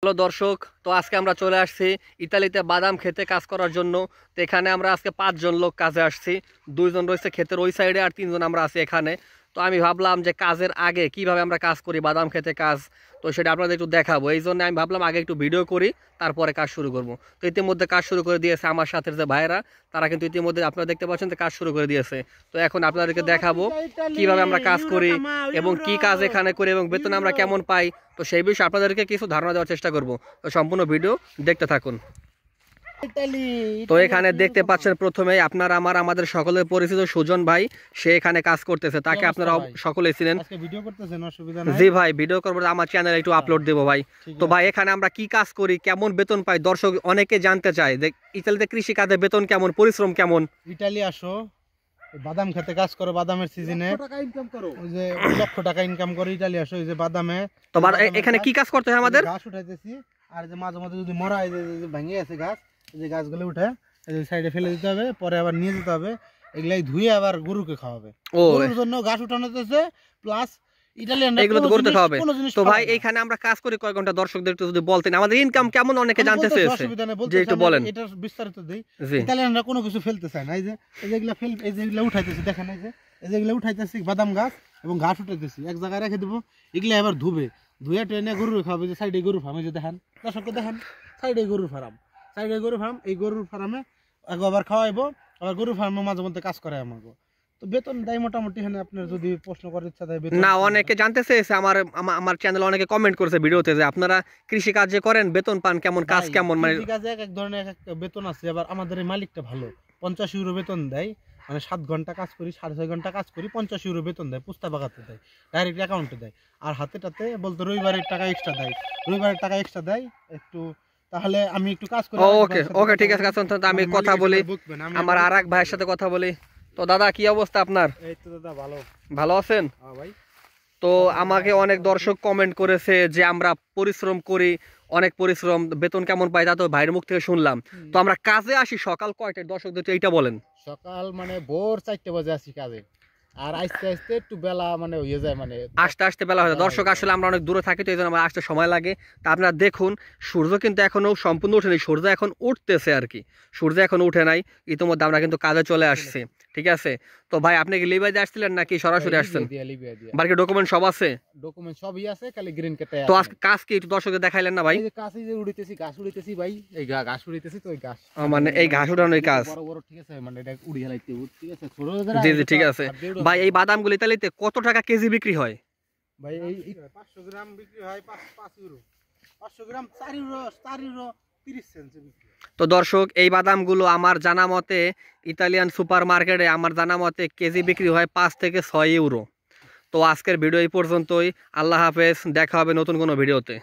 Hello দর্শক, তো আজকে আমরা চলে আসছি ইতালিতে বাদাম খেতে কাজ করার জন্য। তো এখানে আমরা আজকে 5 জন লোক কাজে আসছি। 2 জন রয়েছে ক্ষেতের ওই সাইডে আর 3 জন আমরা আছি এখানে। তো আমি ভাবলাম যে কাজের আগে কিভাবে আমরা কাজ করি, বাদাম খেতে কাজ, তো সেটা আপনাদের একটু দেখাবো। এই জন্য আমি ভাবলাম আগে একটু ভিডিও করি, তারপরে কাজ শুরু করব। তো ইতিমধ্যে কাজ শুরু করে দিয়েছে আমার সাথের যে ভাইয়েরা, তারা কিন্তু ইতিমধ্যে আপনারা দেখতে পাচ্ছেন যে কাজ শুরু করে দিয়েছে। তো এখন আপনাদেরকে দেখাবো কিভাবে আমরা কাজ করি এবং কি কাজ এখানে করি এবং বেতন আমরা কেমন পাই। তো সেই বিষয়ে আপনাদেরকে কিছু ধারণা দেওয়ার চেষ্টা করব। তো সম্পূর্ণ ভিডিও দেখতে থাকুন। তো এখানে দেখতে পাচ্ছেন প্রথমেই আপনারা আমাদের সকলের পরিচিত সুজন ভাই, সে এখানে কাজ করতেছে। তাকে আপনারা সকলেই চিনেন। জি ভাই, ভিডিও করবো, আমার চ্যানেলে একটু আপলোড দেবো ভাই। তো ভাই এখানে আমরা কি কাজ করি, কেমন বেতন পাই, দর্শক অনেকে জানতে চায় যে ইতালিতে কৃষি কাজে বেতন কেমন, পরিশ্রম কেমন। ইতালি আসো, বাদাম খেতে কাজ করো, বাদামের সিজনে ওই যে লক্ষ টাকা ইনকাম করো। ইতালি আসো, এই যে বাদামে। তো এখানে কি কাজ করতে হয় আমাদের? ঘাস উঠাইতেছি, আর যে মাঝে মাঝে যদি মরা এই যে ভেঙে আছে গাছ, এই যে গাছগুলো উঠে এই যে সাইডে ফেলে দিতে হবে, পরে আবার নিয়ে যেতে হবে, এগুলাই ধুয়ে আবার গরুকে খাওয়াবে। গরুর জন্য ঘাস উঠানো হচ্ছে, প্লাস এগুলো তো করতে হবে। তো ভাই এখানে আমরা কাজ করি কয় ঘন্টা, দর্শকদের একটু যদি বলতেন, আমাদের ইনকাম কেমন অনেকে জানতে চেয়েছে, যে একটু বলেন। এটা বিস্তারিত দেই। ইতালিয়ানরা কোনো কিছু ফেলতে চায় না, এই যে এগুলা এই যে এগুলা উঠাইতেছি, দেখেন এই যে এগুলা উঠাইতেছি বাদাম গাছ এবং ঘাস উঠাইতেছি, এক জায়গায় রেখে দেবো। এগুলা এবার ধুয়ে ট্রেনে গরু খাওয়াবে। যে সাইডে গরু ফার্ম, এই যে দেখেন দর্শককে দেখেন, সাইডে গরুর ফার্ম, এই গরুর ফার্মে আবার খাওয়াইবো, আবার গরুর ফার্মে মাঝে মধ্যে কাজ করে আমাকে। তো বেতন দেয় মোটামুটি। এখানে আপনার যদি প্রশ্ন করার ইচ্ছা থাকে, না অনেকে জানতে চেয়েছে, আমার চ্যানেলে অনেকে কমেন্ট করেছে ভিডিওতে যে আপনারা কৃষি কাজ যে করেন বেতন পান কেমন, কাজ কেমন। মানে কাজে এক ধরনের এক বেতন আছে। আবার আমাদের এই মালিকটা ভালো, 50 ইউরো বেতন দেয়। মানে 7 ঘন্টা কাজ করি, 6.5 ঘন্টা কাজ করি, 50 ইউরো বেতন দেয়, পুস্তা বাগাতে দেয়, ডাইরেক্ট অ্যাকাউন্টে দেয়। আর হাতেটাতে বলতে রবিবারের টাকা এক্সট্রা দেয় একটু। তাহলে আমি একটু কাজ করি। ওকে ঠিক আছে, আমি কথা বলি, আমার আরেক ভাইয়ের সাথে কথা বলি। তো দাদা কি অবস্থা আপনার? এই তো দাদা ভালো আছেন? হ্যাঁ ভাই। তো আমাকে অনেক দর্শক কমেন্ট করেছে যে আমরা পরিশ্রম করি, অনেক পরিশ্রম, বেতন কেমন পাই তা তো ভাইয়ের মুখ থেকে শুনলাম। তো আমরা কাজে আসি সকাল কয়টায়, দর্শকদের এইটা বলেন। সকাল মানে ভোর 4টা বাজে আসি কাজে, আর আস্তে আস্তে একটু বেলা মানে হয়ে যায়, মানে আস্তে আস্তে বেলা হয়ে যায়। দর্শক আসলে আমরা অনেক দূরে থাকি, তো এই জন্য আমার আসতে সময় লাগে। তা আপনারা দেখুন, সূর্য কিন্তু এখনো সম্পূর্ণ ওঠেনি, সূর্য এখন উঠতেছে আর কি, সূর্য এখন উঠে নাই। ইতিমধ্যে আমরা কিন্তু কাজে চলে আসছি, ঠিক আছে। তো ভাই আপনি কি লিবিয়া দিয়ে আসছিলেন নাকি সরাসরি আসছেন? বাকি ডকুমেন্ট সব আছে? ডকুমেন্ট সবই আছে, খালি গ্রিন কার্ডে। তো আজকে কাজ কি একটু দর্শকদের দেখাইলেন না ভাই? এই যে কাছে যে উড়িতেছি, ঘাস উড়িতেছি ভাই, এই ঘাস উড়িতেছি। তো এই ঘাস মানে এই ঘাস উঠানোর কাজ বড় বড়, ঠিক আছে, মানে এটা উড়ি হেলাইতে, ঠিক আছে। জি জি ঠিক আছে ভাই। এই বাদামগুলো ইতালিতে কত টাকা কেজি বিক্রি হয় ভাই? এই 500 গ্রাম বিক্রি হয় 5 ইউরো, 500 গ্রাম 4 ইউরো, 4 ইউরো 30 সেন্ট বিক্রি। তো দর্শক এই বাদামগুলো আমার জানা মতে ইতালিয়ান সুপার মার্কেটে আমার জানা মতে কেজি বিক্রি হয় 5 থেকে 6 ইউরো। তো আজকের ভিডিও এই পর্যন্তই। আল্লাহ হাফেজ, দেখা হবে নতুন কোনো ভিডিওতে।